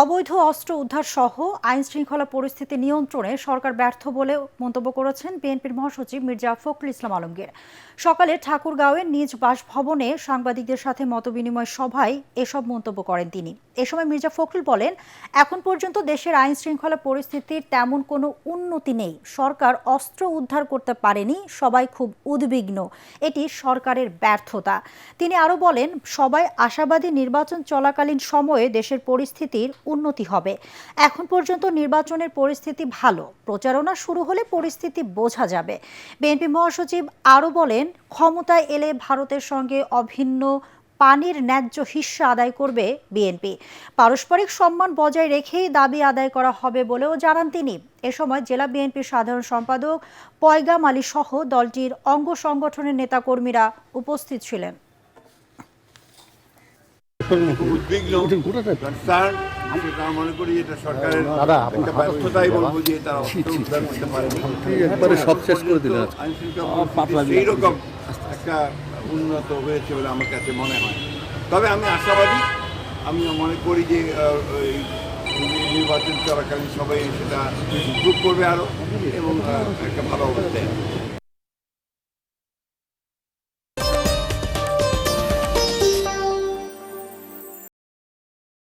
অবৈধ অস্ত্র উদ্ধার সহ আইন শৃঙ্খলা পরিস্থিতি নিয়ন্ত্রণে সরকার ব্যর্থ বলে মন্তব্য করেছেন বিএনপির মহাসচিব মির্জা ফখরুল ইসলাম আলমগীর। সকালে ঠাকুরগাঁওয়ের নিজ বাসভবনে সাংবাদিকদের সাথে মতবিনিময় সভায় এসব মন্তব্য করেন তিনি। এ সময় মির্জা ফখরুল বলেন, এখন পর্যন্ত দেশের আইন শৃঙ্খলা পরিস্থিতির তেমন কোনো উন্নতি নেই। সরকার অস্ত্র উদ্ধার করতে পারেনি, সবাই খুব উদ্বিগ্ন। এটি সরকারের ব্যর্থতা। তিনি আরও বলেন, সবাই আশাবাদী নির্বাচন চলাকালীন সময়ে দেশের পরিস্থিতির উন্নতি হবে। এখন পর্যন্ত নির্বাচনের পরিস্থিতি ভালো, প্রচারণা শুরু হলে পরিস্থিতি বোঝা যাবে। বিএনপি মহাসচিব আরও বলেন, ক্ষমতায় এলে ভারতের সঙ্গে অভিন্ন পানির ন্যায্য হিস্যা আদায় করবে বিএনপি। পারস্পরিক সম্মান বজায় রেখেই দাবি আদায় করা হবে বলেও জানান তিনি। এ সময় জেলা বিএনপির সাধারণ সম্পাদক পয়গাম আলী সহ দলটির অঙ্গ সংগঠনের নেতাকর্মীরা উপস্থিত ছিলেন। মনে করি এটা সরকারের একটা ব্যর্থতাই বলবো যে তারা উদ্ধার করতে পারেনি, একবারে সব শেষ করে দিলেন। সেইরকম একটা উন্নত হয়েছে বলে আমার কাছে মনে হয়। তবে আমি আশাবাদী, আমি মনে করি যে নির্বাচন চলাকালীন সবাই সেটা ইমপ্রুভ করবে আরও এবং একটা ভালো অবস্থায়।